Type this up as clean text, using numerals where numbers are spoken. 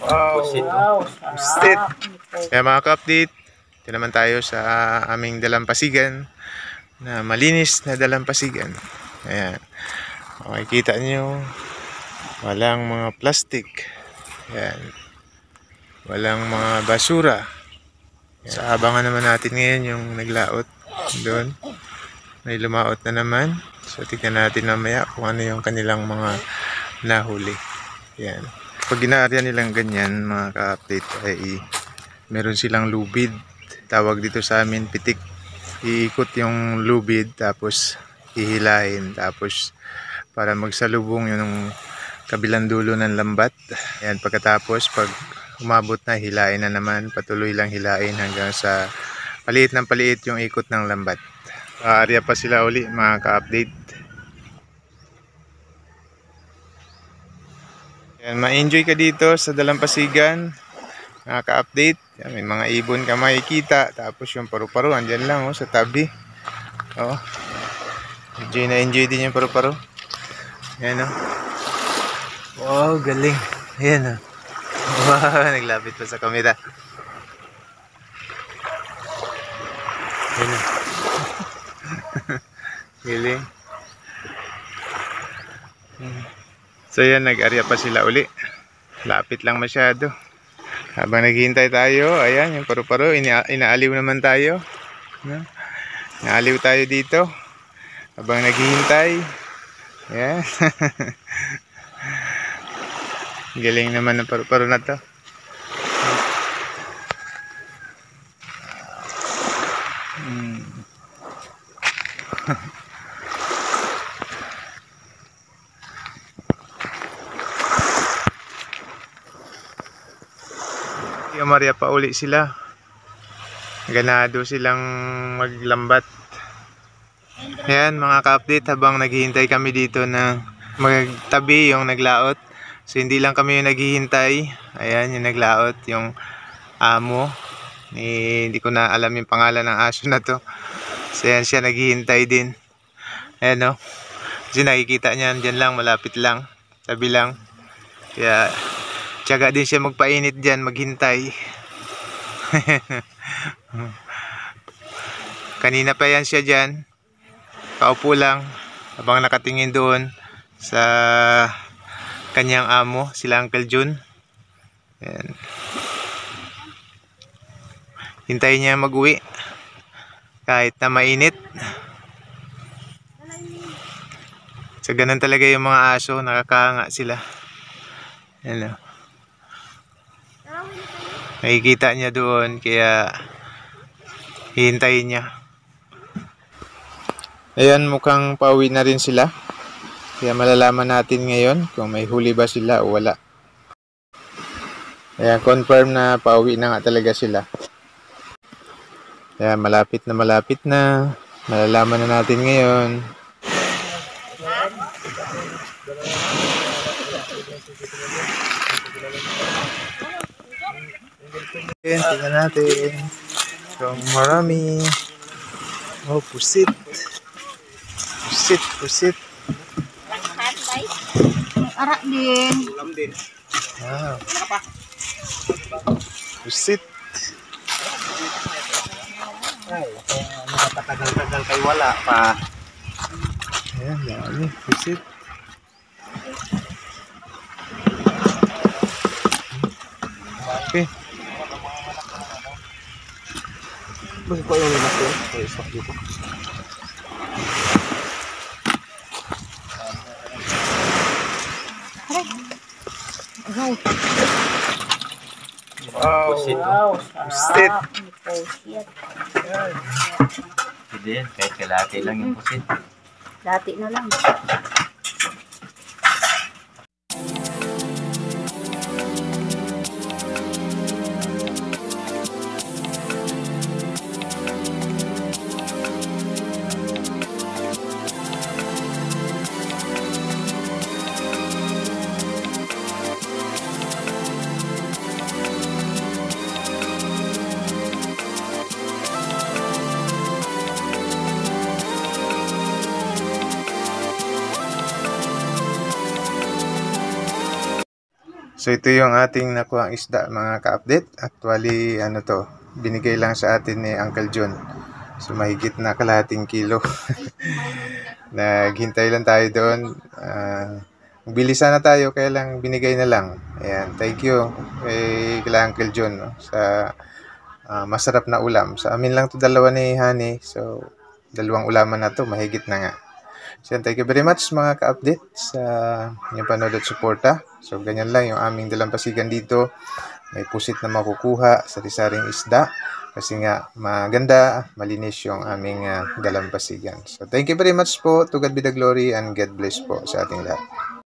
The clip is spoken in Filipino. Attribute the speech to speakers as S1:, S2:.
S1: Wow, stit. Kaya mga ka-update, ito naman tayo sa aming dalampasigan na malinis na dalampasigan. Ayan. Makikita nyo, walang mga plastic. Ayan. Walang mga basura. Ayan. Sa abangan naman natin ngayon yung naglaot doon. May lumaot na naman. So tignan natin mamaya kung ano yung kanilang mga nahuli. Ayan. Pag ginaarya nilang ganyan mga ka-update ay meron silang lubid. Tawag dito sa amin pitik. Iikot yung lubid tapos hihilahin tapos para magsalubong yung kabilang dulo ng lambat. Ayan, pagkatapos pag umabot na hilain na naman, patuloy lang hilain hanggang sa paliit ng paliit yung ikot ng lambat. Aarya pa sila uli mga ka-update. Ayan, ma-enjoy ka dito sa dalampasigan mga ka-update. Ayan, may mga ibon ka makikita. Tapos yung paru-paro andyan lang sa tabi. Oh. Enjoy na enjoy din yung paru-paro. Ayan wow, galing. Ayan wow, naglapit pa sa kamera. Ayan galing. So yan, nag-arya pa sila uli. Lapit lang masyado. Habang naghihintay tayo, ayan yung paru-paro, inaaliw naman tayo. Inaaliw tayo dito. Habang naghihintay. Ayan. Galing naman ng paru-paro na to. Maria pa uli sila. Ganado silang maglambat. Ayan mga ka-update, habang naghihintay kami dito na magtabi yung naglaot. So hindi lang kami yung naghihintay. Ayan yung naglaot, yung amo. Hindi ko na alam yung pangalan ng aso na to. So ayan siya naghihintay din. Ayan kasi nakikita niya dyan lang, malapit lang, tabi lang. Kaya tiyaga din siya magpainit dyan, maghintay. Kanina pa yan siya dyan, kaupo lang habang nakatingin doon sa kanyang amo, sila Uncle Jun. Ayan. Hintayin niya mag-uwi kahit na mainit. So ganun talaga yung mga aso, nakakahanga sila. Ayan nakikita niya doon, kaya hihintayin niya. Ayan, mukhang pauwi na rin sila. Kaya malalaman natin ngayon kung may huli ba sila o wala. Ayan, confirm na pauwi na nga talaga sila. Ayan, malapit na malapit na. Malalaman na natin ngayon. Tingnan natin. So, marami. Oh, pusit. Pusit.
S2: Arak din.
S1: Ulam din. Wow. Pusit.
S3: Ay, nakatagal-tagal kay wala pa.
S1: Ayan, dami. Pusit. Okay.
S3: Bakit ko yung limas yun? Ay, stop dito.
S1: Wow. Pusit.
S3: Hindi yan, kahit kalati lang yung pusit.
S2: Dati na lang.
S1: So ito yung ating nakuhang isda mga ka-update. Actually, ano to, binigay lang sa atin ni Uncle John. So mahigit na kalahating kilo. Naghintay lang tayo doon. Bilisan na tayo, kaya lang binigay na lang. Ayan, thank you kay Uncle John, no, sa masarap na ulam. Sa amin lang to dalawa ni Honey. So, dalawang ulaman na to, mahigit na nga. So, thank you very much mga ka-update sa inyong panood at suporta. So, ganyan lang yung aming dalampasigan dito. May pusit na makukuha sa risaring isda. Kasi nga, maganda, malinis yung aming dalampasigan. So, thank you very much po. To God be the glory and God bless po sa ating lahat.